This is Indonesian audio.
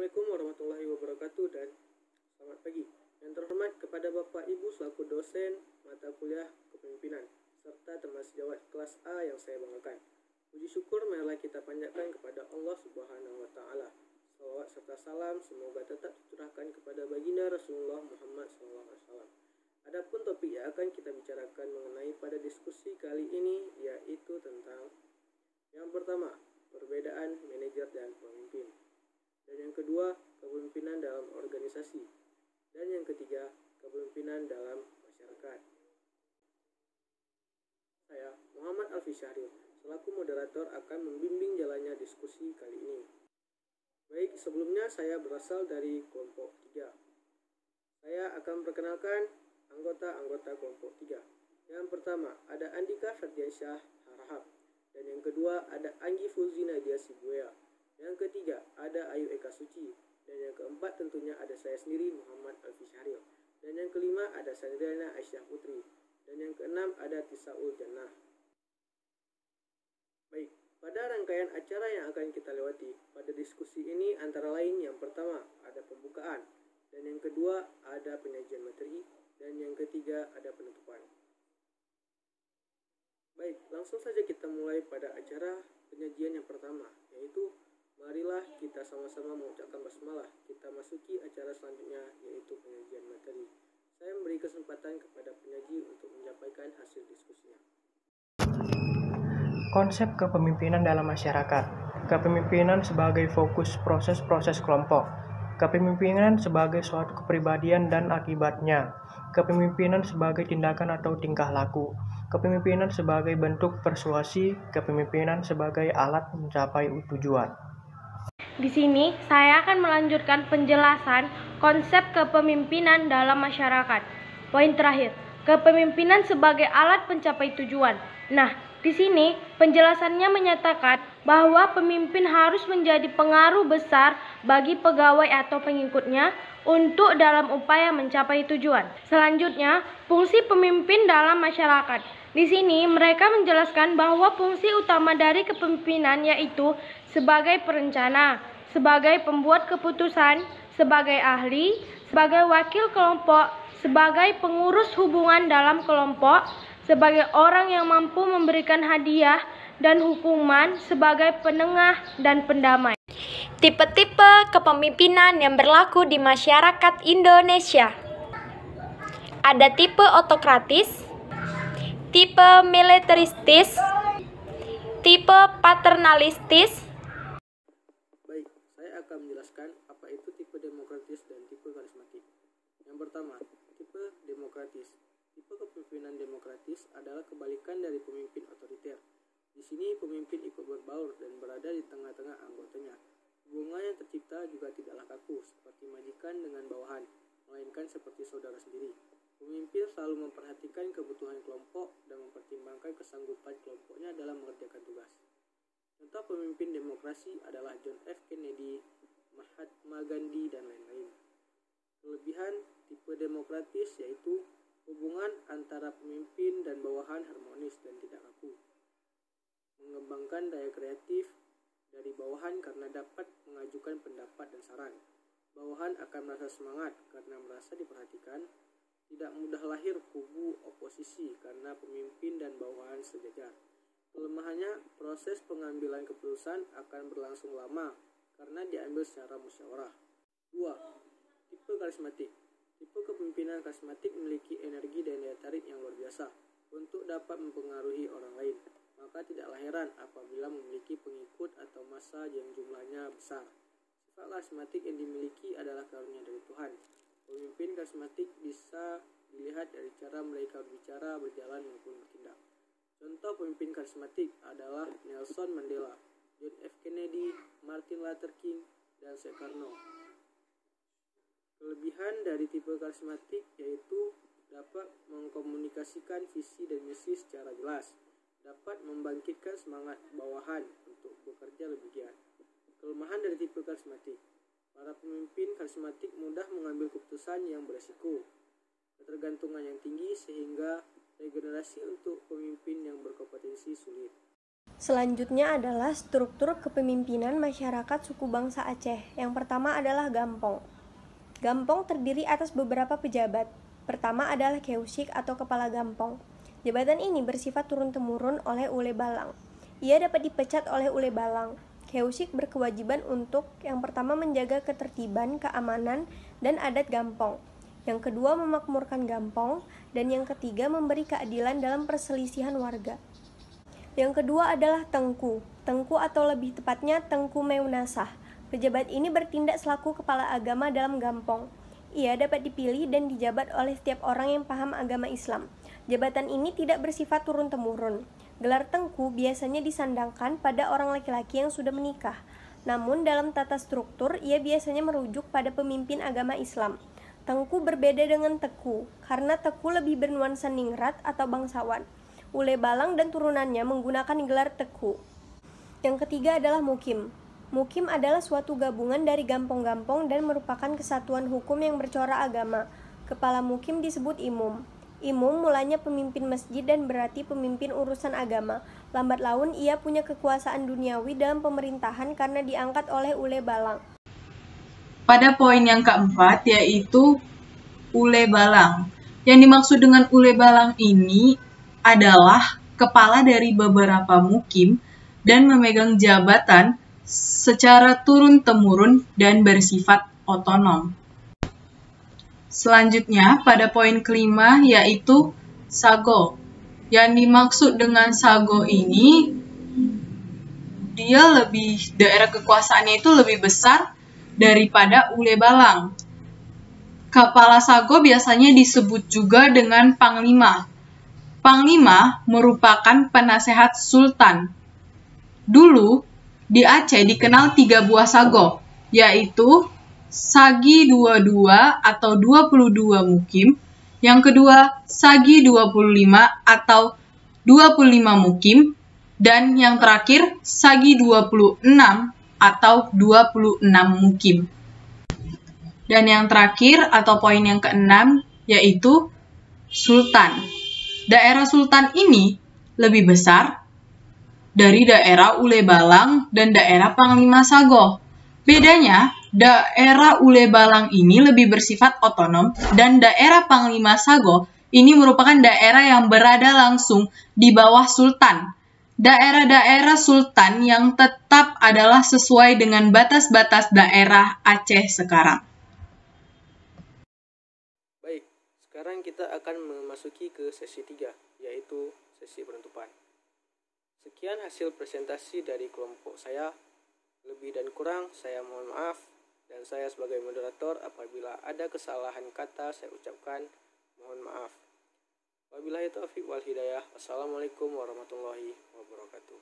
Assalamualaikum warahmatullahi wabarakatuh dan selamat pagi. Yang terhormat kepada Bapak Ibu selaku dosen mata kuliah kepemimpinan serta teman sejawat kelas A yang saya banggakan. Puji syukur marilah kita panjatkan kepada Allah Subhanahu wa taala. Salawat serta salam semoga tetap tercurahkan kepada baginda Rasulullah Muhammad SAW. Adapun topik yang akan kita bicarakan mengenai pada diskusi kali ini yaitu tentang yang pertama, perbedaan manajer dan pemimpin. Dan yang kedua, kepemimpinan dalam organisasi. Dan yang ketiga, kepemimpinan dalam masyarakat. Saya, Muhammad Alfi Syahril, selaku moderator akan membimbing jalannya diskusi kali ini. Baik, sebelumnya saya berasal dari kelompok 3. Saya akan perkenalkan anggota-anggota kelompok 3. Yang pertama, ada Andika Ferdiansyah Harahap. Dan yang kedua, ada Anggi Fulzi Nadia Sibuya. Yang ketiga, ada Ayu Eka Suci. Dan yang keempat tentunya ada saya sendiri, Muhammad Alfi Syahril. Dan yang kelima ada Sandriana Aisyah Putri. Dan yang keenam ada Tisaul Jannah. Baik, pada rangkaian acara yang akan kita lewati pada diskusi ini antara lain yang pertama ada pembukaan. Dan yang kedua ada penyajian materi. Dan yang ketiga ada penutupan. Baik, langsung saja kita mulai pada acara penyajian yang pertama, yaitu marilah kita sama-sama mengucapkan basmalah. Kita masuki acara selanjutnya yaitu penyajian materi. Saya memberi kesempatan kepada penyaji untuk menyampaikan hasil diskusinya. Konsep kepemimpinan dalam masyarakat. Kepemimpinan sebagai fokus proses-proses kelompok. Kepemimpinan sebagai suatu kepribadian dan akibatnya. Kepemimpinan sebagai tindakan atau tingkah laku. Kepemimpinan sebagai bentuk persuasi. Kepemimpinan sebagai alat mencapai tujuan. Di sini saya akan melanjutkan penjelasan konsep kepemimpinan dalam masyarakat. Poin terakhir, kepemimpinan sebagai alat pencapai tujuan. Nah, di sini penjelasannya menyatakan bahwa pemimpin harus menjadi pengaruh besar bagi pegawai atau pengikutnya untuk dalam upaya mencapai tujuan. Selanjutnya, fungsi pemimpin dalam masyarakat. Di sini mereka menjelaskan bahwa fungsi utama dari kepemimpinan yaitu sebagai perencana, sebagai pembuat keputusan, sebagai ahli, sebagai wakil kelompok, sebagai pengurus hubungan dalam kelompok, sebagai orang yang mampu memberikan hadiah dan hukuman, sebagai penengah dan pendamai. Tipe-tipe kepemimpinan yang berlaku di masyarakat Indonesia. Ada tipe otokratis, tipe militeristis, tipe paternalistis. Baik, saya akan menjelaskan apa itu tipe demokratis dan tipe karismatik. Yang pertama, tipe demokratis. Tipe kepemimpinan demokratis adalah kebalikan dari pemimpin otoriter. Di sini pemimpin ikut berbaur dan berada di tengah-tengah anggotanya. Hubungan yang tercipta juga tidaklah kaku seperti majikan dengan bawahan, melainkan seperti saudara sendiri. Pemimpin selalu memperhatikan kebutuhan kelompok dan mempertimbangkan kesanggupan kelompoknya dalam mengerjakan tugas. Contoh pemimpin demokrasi adalah John F. Kennedy, Mahatma Gandhi, dan lain-lain. Kelebihan tipe demokratis yaitu hubungan antara pemimpin dan bawahan harmonis dan tidak kaku. Mengembangkan daya kreatif dari bawahan karena dapat mengajukan pendapat dan saran. Bawahan akan merasa semangat karena merasa diperhatikan. Tidak mudah lahir kubu oposisi karena pemimpin dan bawahan sejajar. Kelemahannya, proses pengambilan keputusan akan berlangsung lama karena diambil secara musyawarah. 2. Tipe karismatik. Tipe kepemimpinan karismatik memiliki energi dan daya tarik yang luar biasa untuk dapat mempengaruhi orang lain. Maka tidaklah heran apabila memiliki pengikut atau massa yang jumlahnya besar. Sifat karismatik yang dimiliki adalah karunia dari Tuhan. Pemimpin karismatik bisa dilihat dari cara mereka berbicara, berjalan, maupun bertindak. Contoh pemimpin karismatik adalah Nelson Mandela, John F. Kennedy, Martin Luther King, dan Soekarno. Kelebihan dari tipe karismatik yaitu dapat mengkomunikasikan visi dan misi secara jelas, dapat membangkitkan semangat bawahan untuk bekerja lebih giat. Kelemahan dari tipe karismatik. Para pemimpin karismatik mudah mengambil keputusan yang beresiko, ketergantungan yang tinggi sehingga regenerasi untuk pemimpin yang berkompetensi sulit. Selanjutnya adalah struktur kepemimpinan masyarakat suku bangsa Aceh. Yang pertama adalah Gampong. Gampong terdiri atas beberapa pejabat. Pertama adalah Keusik atau Kepala Gampong. Jabatan ini bersifat turun-temurun oleh Ule Balang. Ia dapat dipecat oleh Ule Balang. Keusik berkewajiban untuk yang pertama menjaga ketertiban, keamanan, dan adat Gampong. Yang kedua memakmurkan Gampong, dan yang ketiga memberi keadilan dalam perselisihan warga. Yang kedua adalah Tengku. Tengku atau lebih tepatnya Tengku Meunasah. Pejabat ini bertindak selaku kepala agama dalam Gampong. Ia dapat dipilih dan dijabat oleh setiap orang yang paham agama Islam. Jabatan ini tidak bersifat turun-temurun. Gelar Tengku biasanya disandangkan pada orang laki-laki yang sudah menikah. Namun dalam tata struktur, ia biasanya merujuk pada pemimpin agama Islam. Tengku berbeda dengan Teku, karena Teku lebih bernuansa ningrat atau bangsawan. Ule Balang dan turunannya menggunakan gelar Teku. Yang ketiga adalah Mukim. Mukim adalah suatu gabungan dari gampong-gampong dan merupakan kesatuan hukum yang bercorak agama. Kepala Mukim disebut Imum. Imum mulanya pemimpin masjid dan berarti pemimpin urusan agama. Lambat laun ia punya kekuasaan duniawi dalam pemerintahan karena diangkat oleh Ule Balang. Pada poin yang keempat yaitu Ule Balang. Yang dimaksud dengan Ule Balang ini adalah kepala dari beberapa mukim dan memegang jabatan secara turun-temurun dan bersifat otonom. Selanjutnya, pada poin kelima yaitu Sago. Yang dimaksud dengan Sago ini, daerah kekuasaannya itu lebih besar daripada Ule Balang. Kepala Sago biasanya disebut juga dengan Panglima. Panglima merupakan penasehat Sultan. Dulu, di Aceh dikenal 3 buah sago, yaitu Sagi 22 atau 22 mukim, yang kedua Sagi 25 atau 25 mukim, dan yang terakhir Sagi 26 atau 26 mukim. Dan yang terakhir atau poin yang keenam yaitu Sultan. Daerah Sultan ini lebih besar dari daerah Ule Balang dan daerah Panglima Sago. Bedanya, daerah Ule Balang ini lebih bersifat otonom dan daerah Panglima Sago ini merupakan daerah yang berada langsung di bawah Sultan. Daerah-daerah Sultan yang tetap adalah sesuai dengan batas-batas daerah Aceh sekarang. Baik, sekarang kita akan memasuki ke sesi 3, yaitu sesi penutupan. Sekian hasil presentasi dari kelompok saya. Lebih dan kurang saya mohon maaf, dan saya sebagai moderator apabila ada kesalahan kata saya ucapkan mohon maaf. Wabillahi taufiq wal hidayah. Wassalamualaikum warahmatullahi wabarakatuh.